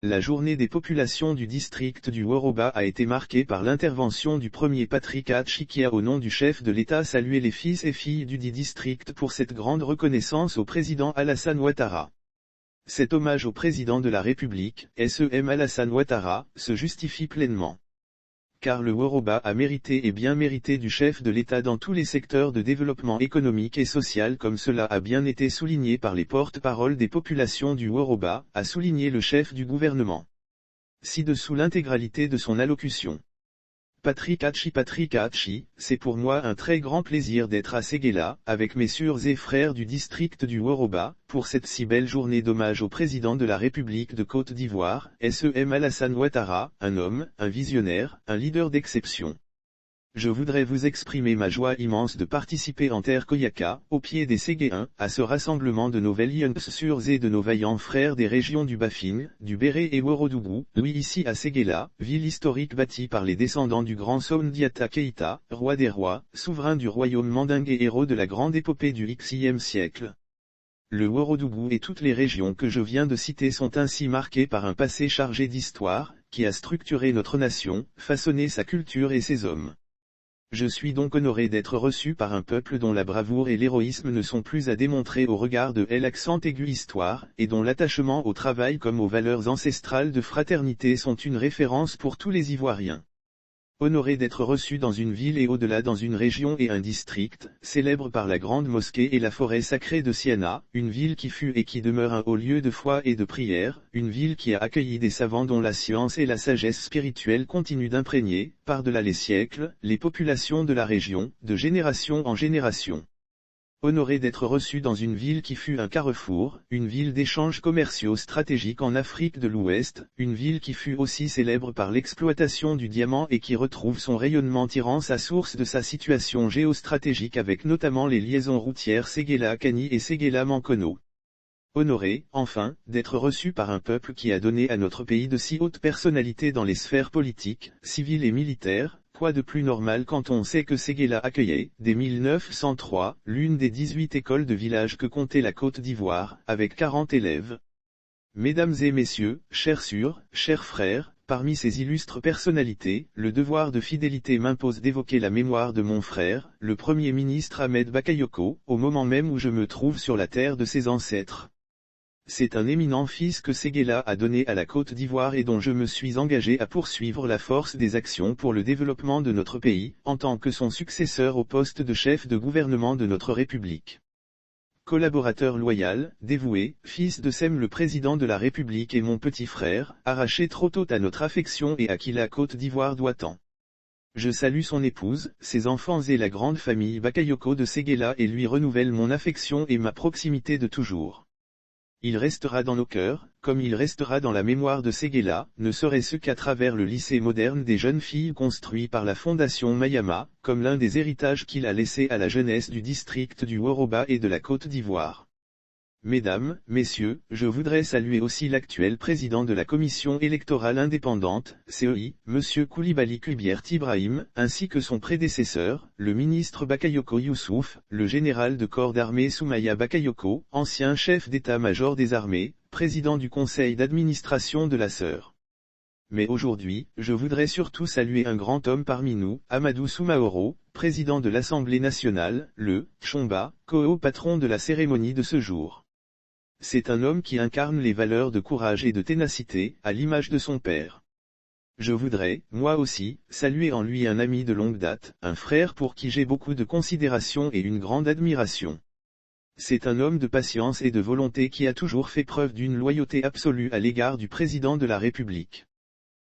La journée des populations du district du Woroba a été marquée par l'intervention du premier Patrick Hatchi qui a au nom du chef de l'État salué les fils et filles du dit district pour cette grande reconnaissance au président Alassane Ouattara. Cet hommage au président de la République, SEM Alassane Ouattara, se justifie pleinement. Car le Woroba a mérité et bien mérité du chef de l'État dans tous les secteurs de développement économique et social comme cela a bien été souligné par les porte-paroles des populations du Woroba, a souligné le chef du gouvernement. Ci-dessous l'intégralité de son allocution. Patrick Hatchi, c'est pour moi un très grand plaisir d'être à Séguéla, avec mes sœurs et frères du district du Woroba, pour cette si belle journée d'hommage au président de la République de Côte d'Ivoire, SEM Alassane Ouattara, un homme, un visionnaire, un leader d'exception. Je voudrais vous exprimer ma joie immense de participer en terre Koyaka, au pied des Ségéens, à ce rassemblement de nos valiants sœurs et de nos vaillants frères des régions du Bafing, du Béré et Ouorodougou, oui ici à Séguéla, ville historique bâtie par les descendants du grand Soundiata Keïta, roi des rois, souverain du royaume mandingue et héros de la grande épopée du Xe siècle. Le Ouorodougou et toutes les régions que je viens de citer sont ainsi marquées par un passé chargé d'histoire, qui a structuré notre nation, façonné sa culture et ses hommes. Je suis donc honoré d'être reçu par un peuple dont la bravoure et l'héroïsme ne sont plus à démontrer au regard de l'accent aigu histoire, et dont l'attachement au travail comme aux valeurs ancestrales de fraternité sont une référence pour tous les Ivoiriens. Honoré d'être reçu dans une ville et au-delà dans une région et un district, célèbre par la grande mosquée et la forêt sacrée de Siena, une ville qui fut et qui demeure un haut lieu de foi et de prière, une ville qui a accueilli des savants dont la science et la sagesse spirituelle continuent d'imprégner, par-delà les siècles, les populations de la région, de génération en génération. Honoré d'être reçu dans une ville qui fut un carrefour, une ville d'échanges commerciaux stratégiques en Afrique de l'Ouest, une ville qui fut aussi célèbre par l'exploitation du diamant et qui retrouve son rayonnement tirant sa source de sa situation géostratégique avec notamment les liaisons routières Séguéla-Kani et Séguéla-Mankono. Honoré, enfin, d'être reçu par un peuple qui a donné à notre pays de si hautes personnalités dans les sphères politiques, civiles et militaires. Quoi de plus normal quand on sait que Séguéla accueillait, dès 1903, l'une des 18 écoles de village que comptait la Côte d'Ivoire, avec 40 élèves. Mesdames et messieurs, chères sœurs, chers frères, parmi ces illustres personnalités, le devoir de fidélité m'impose d'évoquer la mémoire de mon frère, le Premier ministre Ahmed Bakayoko, au moment même où je me trouve sur la terre de ses ancêtres. C'est un éminent fils que Séguéla a donné à la Côte d'Ivoire et dont je me suis engagé à poursuivre la force des actions pour le développement de notre pays, en tant que son successeur au poste de chef de gouvernement de notre République. Collaborateur loyal, dévoué, fils de Sem le président de la République et mon petit frère, arraché trop tôt à notre affection et à qui la Côte d'Ivoire doit tant. Je salue son épouse, ses enfants et la grande famille Bakayoko de Séguéla et lui renouvelle mon affection et ma proximité de toujours. Il restera dans nos cœurs, comme il restera dans la mémoire de Séguéla, ne serait-ce qu'à travers le lycée moderne des jeunes filles construit par la Fondation Mayama, comme l'un des héritages qu'il a laissé à la jeunesse du district du Woroba et de la Côte d'Ivoire. Mesdames, Messieurs, je voudrais saluer aussi l'actuel président de la Commission électorale indépendante, CEI, M. Koulibaly Kubiert Ibrahim, ainsi que son prédécesseur, le ministre Bakayoko Youssouf, le général de corps d'armée Soumaya Bakayoko, ancien chef d'état-major des armées, président du conseil d'administration de la SEUR. Mais aujourd'hui, je voudrais surtout saluer un grand homme parmi nous, Amadou Soumaoro, président de l'Assemblée nationale, le Chomba, co-patron de la cérémonie de ce jour. C'est un homme qui incarne les valeurs de courage et de ténacité, à l'image de son père. Je voudrais, moi aussi, saluer en lui un ami de longue date, un frère pour qui j'ai beaucoup de considération et une grande admiration. C'est un homme de patience et de volonté qui a toujours fait preuve d'une loyauté absolue à l'égard du président de la République.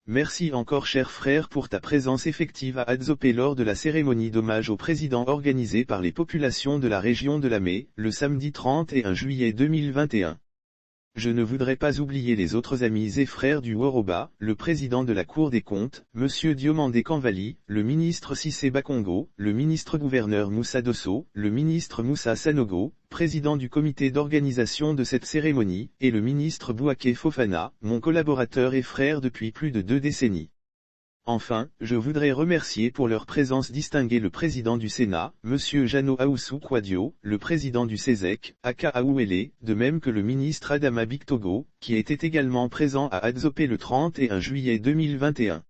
Merci encore cher frère pour ta présence effective à Adzopé lors de la cérémonie d'hommage au président organisée par les populations de la région de Lamé, le samedi 31 juillet 2021. Je ne voudrais pas oublier les autres amis et frères du Woroba, le président de la Cour des comptes, M. Diomandé Kanvali, le ministre Cissé Bakongo, le ministre-gouverneur Moussa Dosso, le ministre Moussa Sanogo, président du comité d'organisation de cette cérémonie, et le ministre Bouaké Fofana, mon collaborateur et frère depuis plus de 2 décennies. Enfin, je voudrais remercier pour leur présence distinguée le président du Sénat, M. Jano Aoussou Kouadio, le président du CESEC, Aka Aouele, de même que le ministre Adama Bictogo, qui était également présent à Adzopé le 31 juillet 2021.